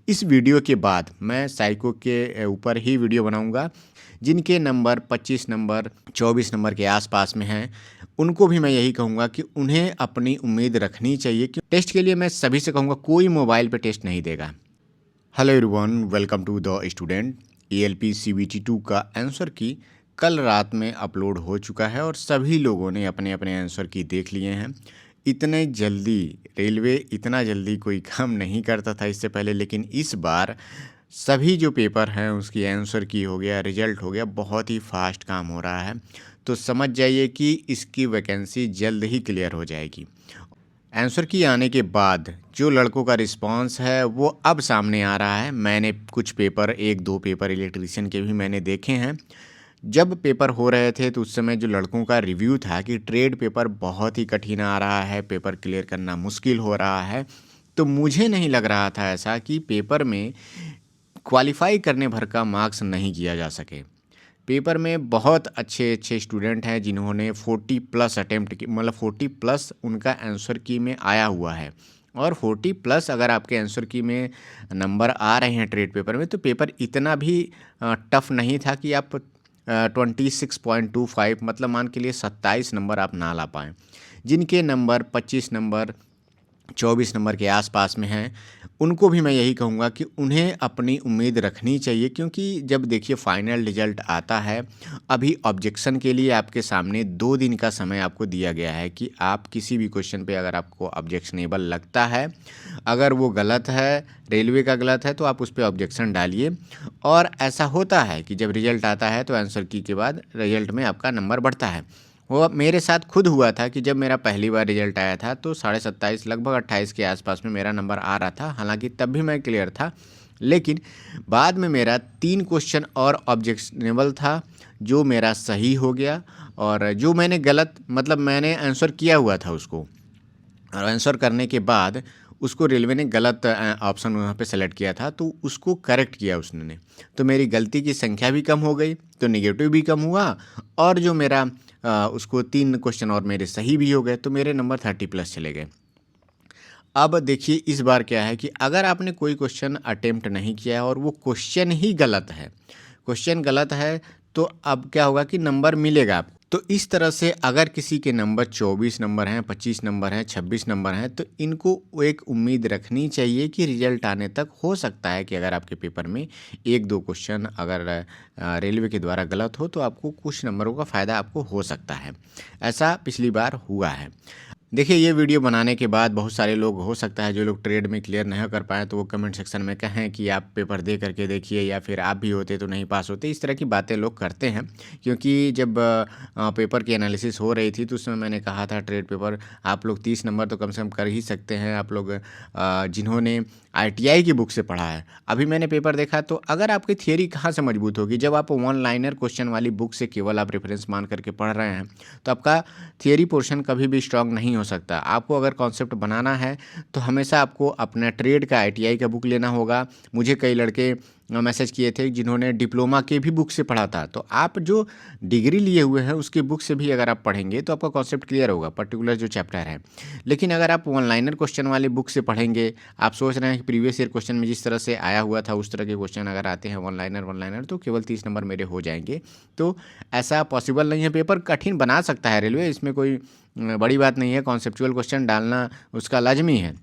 इस वीडियो के बाद मैं साइको के ऊपर ही वीडियो बनाऊंगा। जिनके नंबर 25 नंबर 24 नंबर के आसपास में हैं, उनको भी मैं यही कहूँगा कि उन्हें अपनी उम्मीद रखनी चाहिए कि टेस्ट के लिए मैं सभी से कहूँगा कोई मोबाइल पे टेस्ट नहीं देगा। Hello everyone, welcome to the student. ALP CBT 2 का आंसर की कल रात में अपलोड हो चुका है और सभी लोगों ने अपने अपने आंसर की देख लिए हैं। इतने जल्दी रेलवे इतना जल्दी कोई काम नहीं करता था इससे पहले, लेकिन इस बार सभी जो पेपर हैं उसकी आंसर की हो गया, रिजल्ट हो गया, बहुत ही फास्ट काम हो रहा है। तो समझ जाइए कि इसकी वैकेंसी जल्द ही क्लियर हो जाएगी। आंसर की आने के बाद जो लड़कों का रिस्पांस है वो अब सामने आ रहा है। मैंने कुछ पेपर, एक दो पेपर इलेक्ट्रीशियन के भी मैंने देखे हैं। जब पेपर हो रहे थे तो उस समय जो लड़कों का रिव्यू था कि ट्रेड पेपर बहुत ही कठिन आ रहा है, पेपर क्लियर करना मुश्किल हो रहा है, तो मुझे नहीं लग रहा था ऐसा कि पेपर में क्वालिफाई करने भर का मार्क्स नहीं किया जा सके। पेपर में बहुत अच्छे अच्छे स्टूडेंट हैं जिन्होंने 40 प्लस अटेम्प्ट की, मतलब 40 प्लस उनका आंसर की में आया हुआ है। और 40 प्लस अगर आपके आंसर की में नंबर आ रहे हैं ट्रेड पेपर में, तो पेपर इतना भी टफ नहीं था कि आप 26.25 मतलब मान के लिए 27 नंबर आप ना ला पाएँ। जिनके नंबर 25 नंबर 24 नंबर के आसपास में हैं, उनको भी मैं यही कहूँगा कि उन्हें अपनी उम्मीद रखनी चाहिए, क्योंकि जब देखिए फाइनल रिजल्ट आता है, अभी ऑब्जेक्शन के लिए आपके सामने 2 दिन का समय आपको दिया गया है कि आप किसी भी क्वेश्चन पे अगर आपको ऑब्जेक्शनेबल लगता है, अगर वो गलत है, रेलवे का गलत है, तो आप उस पर ऑब्जेक्शन डालिए। और ऐसा होता है कि जब रिजल्ट आता है तो आंसर की के बाद रिजल्ट में आपका नंबर बढ़ता है। वो मेरे साथ खुद हुआ था कि जब मेरा पहली बार रिजल्ट आया था तो 27.5 लगभग 28 के आसपास में मेरा नंबर आ रहा था। हालांकि तब भी मैं क्लियर था, लेकिन बाद में मेरा 3 क्वेश्चन और ऑब्जेक्शनेबल था जो मेरा सही हो गया। और जो मैंने गलत, मतलब मैंने आंसर किया हुआ था उसको, और आंसर करने के बाद उसको रेलवे ने गलत ऑप्शन वहाँ पे सेलेक्ट किया था, तो उसको करेक्ट किया उसने। तो मेरी गलती की संख्या भी कम हो गई, तो नेगेटिव भी कम हुआ, और जो मेरा उसको 3 क्वेश्चन और मेरे सही भी हो गए, तो मेरे नंबर 30 प्लस चले गए। अब देखिए इस बार क्या है कि अगर आपने कोई क्वेश्चन अटेम्प्ट नहीं किया है और वो क्वेश्चन ही गलत है, क्वेश्चन गलत है, तो अब क्या होगा कि नंबर मिलेगा आपको। तो इस तरह से अगर किसी के नंबर 24 नंबर हैं, 25 नंबर हैं, 26 नंबर हैं, तो इनको एक उम्मीद रखनी चाहिए कि रिजल्ट आने तक हो सकता है कि अगर आपके पेपर में 1-2 क्वेश्चन अगर रेलवे के द्वारा गलत हो तो आपको कुछ नंबरों का फ़ायदा आपको हो सकता है। ऐसा पिछली बार हुआ है। देखिए ये वीडियो बनाने के बाद बहुत सारे लोग, हो सकता है जो लोग ट्रेड में क्लियर नहीं कर पाए, तो वो कमेंट सेक्शन में कहें कि आप पेपर दे करके देखिए, या फिर आप भी होते तो नहीं पास होते। इस तरह की बातें लोग करते हैं, क्योंकि जब पेपर की एनालिसिस हो रही थी तो उसमें मैंने कहा था ट्रेड पेपर आप लोग 30 नंबर तो कम से कम कर ही सकते हैं, आप लोग जिन्होंने आईटीआई की बुक से पढ़ा है। अभी मैंने पेपर देखा तो अगर आपकी थियरी कहाँ से मजबूत होगी, जब आप वन लाइनर क्वेश्चन वाली बुक से केवल आप रेफरेंस मान करके पढ़ रहे हैं, तो आपका थियरी पोर्शन कभी भी स्ट्रांग नहीं हो सकता। आपको अगर कॉन्सेप्ट बनाना है तो हमेशा आपको अपना ट्रेड का आईटीआई का बुक लेना होगा। मुझे कई लड़के मैसेज किए थे जिन्होंने डिप्लोमा के भी बुक से पढ़ा था, तो आप जो डिग्री लिए हुए हैं उसके बुक से भी अगर आप पढ़ेंगे तो आपका कॉन्सेप्ट क्लियर होगा, पर्टिकुलर जो चैप्टर है। लेकिन अगर आप वन लाइनर क्वेश्चन वाले बुक से पढ़ेंगे, आप सोच रहे हैं कि प्रीवियस ईयर क्वेश्चन में जिस तरह से आया हुआ था उस तरह के क्वेश्चन अगर आते हैं वन लाइनर तो केवल 30 नंबर मेरे हो जाएंगे, तो ऐसा पॉसिबल नहीं है। पेपर कठिन बना सकता है रेलवे, इसमें कोई बड़ी बात नहीं है, कॉन्सेप्चुअल क्वेश्चन डालना उसका लाजमी है।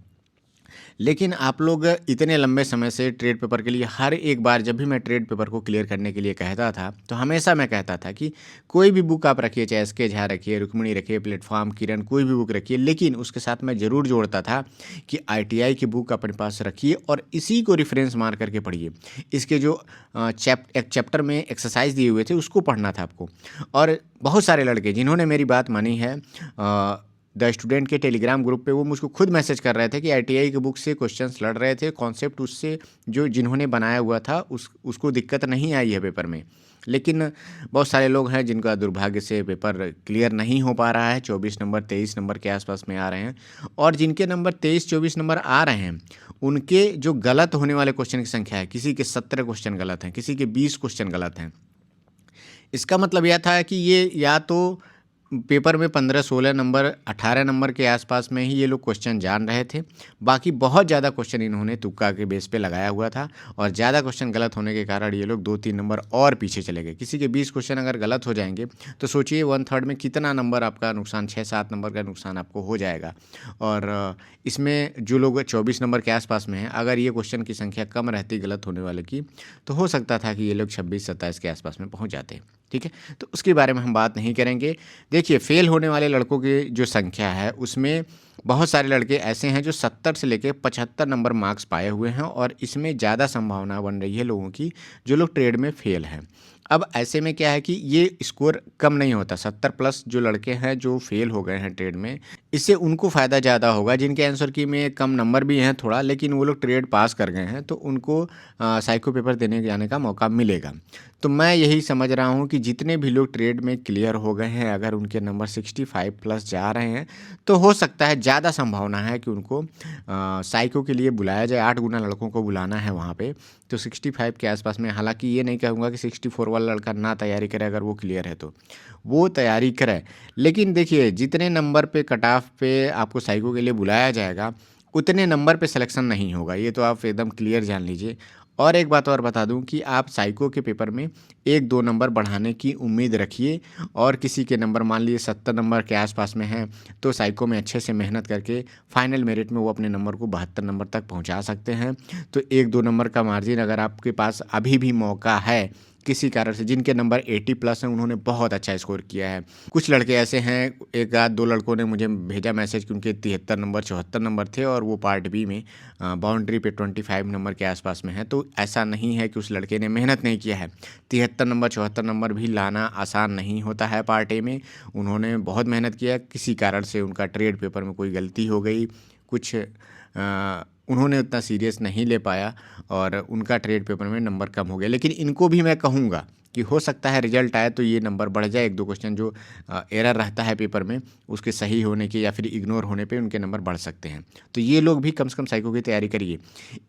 लेकिन आप लोग इतने लंबे समय से ट्रेड पेपर के लिए, हर एक बार जब भी मैं ट्रेड पेपर को क्लियर करने के लिए कहता था तो हमेशा मैं कहता था कि कोई भी बुक आप रखिए, चाहे एस के झा रखिए, रुक्मिणी रखिए, प्लेटफॉर्म, किरण, कोई भी बुक रखिए, लेकिन उसके साथ मैं ज़रूर जोड़ता था कि आईटीआई की बुक अपने पास रखिए और इसी को रेफरेंस मान करके पढ़िए। इसके जो एक चैप्टर में एक्सरसाइज दिए हुए थे उसको पढ़ना था आपको। और बहुत सारे लड़के जिन्होंने मेरी बात मानी है, द स्टूडेंट के टेलीग्राम ग्रुप पे वो मुझको खुद मैसेज कर रहे थे कि आईटीआई की बुक से क्वेश्चंस लड़ रहे थे, कॉन्सेप्ट उससे जो जिन्होंने बनाया हुआ था उसको दिक्कत नहीं आई है पेपर में। लेकिन बहुत सारे लोग हैं जिनका दुर्भाग्य से पेपर क्लियर नहीं हो पा रहा है, 24 नंबर 23 नंबर के आसपास में आ रहे हैं, और जिनके नंबर 23-24 नंबर आ रहे हैं उनके जो गलत होने वाले क्वेश्चन की संख्या है, किसी के 17 क्वेश्चन गलत हैं, किसी के 20 क्वेश्चन गलत हैं। इसका मतलब यह था कि ये या तो पेपर में 15-16 नंबर 18 नंबर के आसपास में ही ये लोग क्वेश्चन जान रहे थे। बाकी बहुत ज़्यादा क्वेश्चन इन्होंने तुक्का के बेस पे लगाया हुआ था और ज़्यादा क्वेश्चन गलत होने के कारण ये लोग 2-3 नंबर और पीछे चले गए। किसी के 20 क्वेश्चन अगर गलत हो जाएंगे तो सोचिए 1/3 में कितना नंबर आपका नुकसान, 6-7 नंबर का नुकसान आपको हो जाएगा। और इसमें जो लोग 24 नंबर के आसपास में हैं, अगर ये क्वेश्चन की संख्या कम रहती गलत होने वाले की, तो हो सकता था कि ये लोग 26-27 के आसपास में पहुँच जाते। ठीक है, तो उसके बारे में हम बात नहीं करेंगे। देखिए, फेल होने वाले लड़कों की जो संख्या है उसमें बहुत सारे लड़के ऐसे हैं जो 70 से लेकर 75 नंबर मार्क्स पाए हुए हैं और इसमें ज़्यादा संभावना बन रही है लोगों की जो लोग ट्रेड में फेल हैं। अब ऐसे में क्या है कि ये स्कोर कम नहीं होता, 70 प्लस जो लड़के हैं जो फेल हो गए हैं ट्रेड में, इससे उनको फ़ायदा ज़्यादा होगा। जिनके आंसर की में कम नंबर भी हैं थोड़ा, लेकिन वो लोग ट्रेड पास कर गए हैं तो उनको साइको पेपर देने जाने का मौका मिलेगा। तो मैं यही समझ रहा हूँ कि जितने भी लोग ट्रेड में क्लियर हो गए हैं, अगर उनके नंबर 65 प्लस जा रहे हैं तो हो सकता है, ज़्यादा संभावना है कि उनको साइको के लिए बुलाया जाए। 8 गुना लड़कों को बुलाना है वहाँ पे, तो 65 के आसपास में। हालांकि ये नहीं कहूँगा कि 64 वाला लड़का ना तैयारी करे, अगर वो क्लियर है तो वो तैयारी करे। लेकिन देखिए, जितने नंबर पे कट ऑफ पे आपको साइको के लिए बुलाया जाएगा उतने नंबर पे सिलेक्शन नहीं होगा, ये तो आप एकदम क्लियर जान लीजिए। और एक बात और बता दूं कि आप साइको के पेपर में 1-2 नंबर बढ़ाने की उम्मीद रखिए। और किसी के नंबर मान लीजिए 70 नंबर के आसपास में हैं तो साइको में अच्छे से मेहनत करके फाइनल मेरिट में वो अपने नंबर को 72 नंबर तक पहुंचा सकते हैं। तो 1-2 नंबर का मार्जिन अगर आपके पास अभी भी मौका है किसी कारण से, जिनके नंबर 80 प्लस हैं उन्होंने बहुत अच्छा स्कोर किया है। कुछ लड़के ऐसे हैं, 1-2 लड़कों ने मुझे भेजा मैसेज कि उनके 73 नंबर 74 नंबर थे और वो पार्ट बी में बाउंड्री पे 25 नंबर के आसपास में है। तो ऐसा नहीं है कि उस लड़के ने मेहनत नहीं किया है। 73 नंबर 74 नंबर भी लाना आसान नहीं होता है पार्ट ए में। उन्होंने बहुत मेहनत किया, किसी कारण से उनका ट्रेड पेपर में कोई गलती हो गई, कुछ उन्होंने उतना सीरियस नहीं ले पाया और उनका ट्रेड पेपर में नंबर कम हो गया। लेकिन इनको भी मैं कहूँगा कि हो सकता है रिजल्ट आए तो ये नंबर बढ़ जाए। 1-2 क्वेश्चन जो एरर रहता है पेपर में उसके सही होने के या फिर इग्नोर होने पे उनके नंबर बढ़ सकते हैं। तो ये लोग भी कम से कम साइको की तैयारी करिए।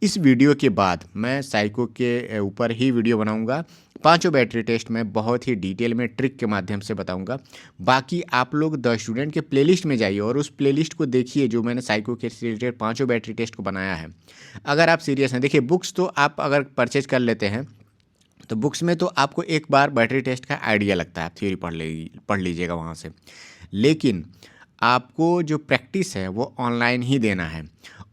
इस वीडियो के बाद मैं साइको के ऊपर ही वीडियो बनाऊँगा। 5 बैटरी टेस्ट में बहुत ही डिटेल में ट्रिक के माध्यम से बताऊंगा। बाकी आप लोग द स्टूडेंट के प्लेलिस्ट में जाइए और उस प्लेलिस्ट को देखिए जो मैंने साइको के रिलेटेड 5 बैटरी टेस्ट को बनाया है। अगर आप सीरियस हैं, देखिए बुक्स तो आप अगर परचेज कर लेते हैं तो बुक्स में तो आपको एक बार बैटरी टेस्ट का आइडिया लगता है, आप थ्योरी पढ़ लीजिएगा वहाँ से। लेकिन आपको जो प्रैक्टिस है वो ऑनलाइन ही देना है।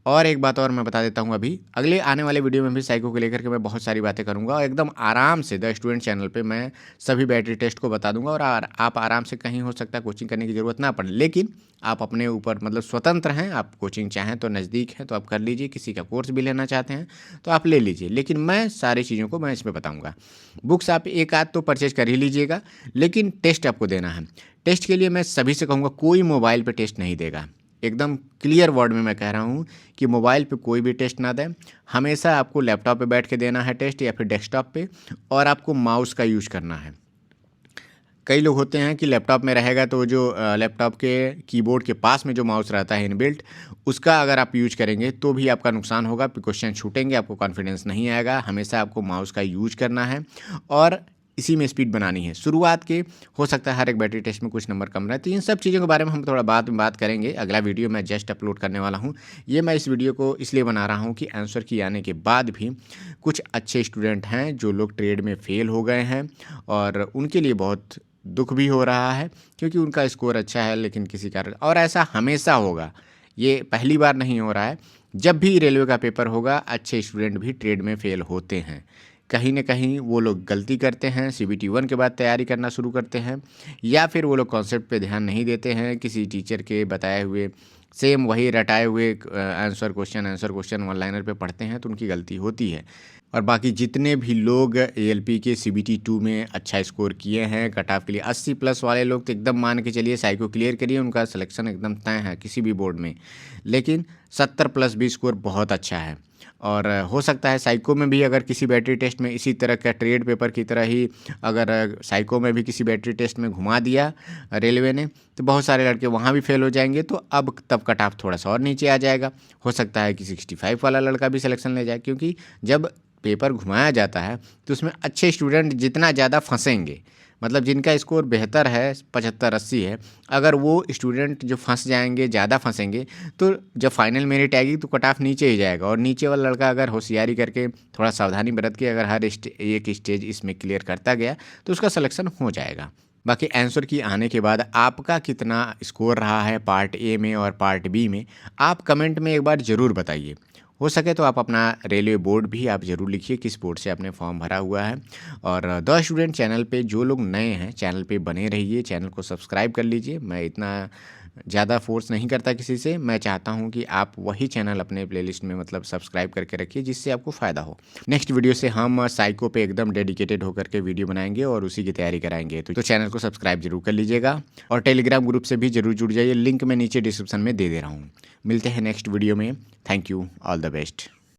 और एक बात और मैं बता देता हूँ, अभी अगले आने वाले वीडियो में भी साइको को लेकर के मैं बहुत सारी बातें करूँगा और एकदम आराम से द स्टूडेंट चैनल पे मैं सभी बैटरी टेस्ट को बता दूंगा। और आप आराम से, कहीं हो सकता है कोचिंग करने की ज़रूरत ना पड़े, लेकिन आप अपने ऊपर मतलब स्वतंत्र हैं। आप कोचिंग चाहें तो नज़दीक है तो आप कर लीजिए, किसी का कोर्स भी लेना चाहते हैं तो आप ले लीजिए। लेकिन मैं सारी चीज़ों को मैं इसमें बताऊँगा। बुक्स आप एक आध तो परचेज कर ही लीजिएगा, लेकिन टेस्ट आपको देना है। टेस्ट के लिए मैं सभी से कहूँगा कोई मोबाइल पे टेस्ट नहीं देगा। एकदम क्लियर वर्ड में मैं कह रहा हूँ कि मोबाइल पे कोई भी टेस्ट ना दें। हमेशा आपको लैपटॉप पे बैठ के देना है टेस्ट या फिर डेस्कटॉप पे, और आपको माउस का यूज़ करना है। कई लोग होते हैं कि लैपटॉप में रहेगा तो जो लैपटॉप के कीबोर्ड के पास में जो माउस रहता है इनबिल्ट, उसका अगर आप यूज करेंगे तो भी आपका नुकसान होगा, क्वेश्चन छूटेंगे, आपको कॉन्फिडेंस नहीं आएगा। हमेशा आपको माउस का यूज करना है और इसी में स्पीड बनानी है। शुरुआत के हो सकता है हर एक बैटरी टेस्ट में कुछ नंबर कम रहे, तो इन सब चीज़ों के बारे में हम थोड़ा बाद में बात करेंगे। अगला वीडियो मैं जस्ट अपलोड करने वाला हूँ। ये मैं इस वीडियो को इसलिए बना रहा हूँ कि आंसर की आने के बाद भी कुछ अच्छे स्टूडेंट हैं जो लोग ट्रेड में फेल हो गए हैं और उनके लिए बहुत दुख भी हो रहा है क्योंकि उनका स्कोर अच्छा है लेकिन किसी कारण, और ऐसा हमेशा होगा, ये पहली बार नहीं हो रहा है। जब भी रेलवे का पेपर होगा अच्छे स्टूडेंट भी ट्रेड में फेल होते हैं। कहीं ना कहीं वो लोग गलती करते हैं, CBT 1 के बाद तैयारी करना शुरू करते हैं, या फिर वो लोग कॉन्सेप्ट पे ध्यान नहीं देते हैं, किसी टीचर के बताए हुए सेम वही रटाए हुए आंसर क्वेश्चन वन लाइनर पे पढ़ते हैं तो उनकी गलती होती है। और बाकी जितने भी लोग ALP के CBT 2 में अच्छा स्कोर किए हैं कट ऑफ के लिए 80 प्लस वाले लोग, तो एकदम मान के चलिए साइको क्लियर करिए, उनका सिलेक्शन एकदम तय है किसी भी बोर्ड में। लेकिन 70 प्लस भी स्कोर बहुत अच्छा है। और हो सकता है साइको में भी अगर किसी बैटरी टेस्ट में इसी तरह का ट्रेड पेपर की तरह ही अगर साइको में भी किसी बैटरी टेस्ट में घुमा दिया रेलवे ने तो बहुत सारे लड़के वहाँ भी फेल हो जाएंगे, तो अब तब कट ऑफ थोड़ा सा और नीचे आ जाएगा। हो सकता है कि 65 वाला लड़का भी सिलेक्शन ले जाए, क्योंकि जब पेपर घुमाया जाता है तो उसमें अच्छे स्टूडेंट जितना ज़्यादा फंसेंगे, मतलब जिनका स्कोर बेहतर है 75-80 है, अगर वो स्टूडेंट जो फंस जाएंगे, ज़्यादा फंसेंगे, तो जब फाइनल मेरिट आएगी तो कट ऑफ नीचे ही जाएगा। और नीचे वाला लड़का अगर होशियारी करके थोड़ा सावधानी बरत के अगर हर एक स्टेज इसमें क्लियर करता गया तो उसका सिलेक्शन हो जाएगा। बाकी आंसर की आने के बाद आपका कितना स्कोर रहा है पार्ट ए में और पार्ट बी में, आप कमेंट में एक बार ज़रूर बताइए। हो सके तो आप अपना रेलवे बोर्ड भी आप ज़रूर लिखिए, किस बोर्ड से आपने फॉर्म भरा हुआ है। और द स्टूडेंट चैनल पे जो लोग नए हैं, चैनल पे बने रहिए, चैनल को सब्सक्राइब कर लीजिए। मैं इतना ज़्यादा फोर्स नहीं करता किसी से, मैं चाहता हूँ कि आप वही चैनल अपने प्लेलिस्ट में मतलब सब्सक्राइब करके रखिए जिससे आपको फ़ायदा हो। नेक्स्ट वीडियो से हम साइको पे एकदम डेडिकेटेड होकर के वीडियो बनाएंगे और उसी की तैयारी कराएंगे। तो चैनल को सब्सक्राइब जरूर कर लीजिएगा और टेलीग्राम ग्रुप से भी जरूर जुड़ जाइए, लिंक मैं नीचे डिस्क्रिप्शन में दे दे रहा हूँ। मिलते हैं नेक्स्ट वीडियो में। Thank you, all the best.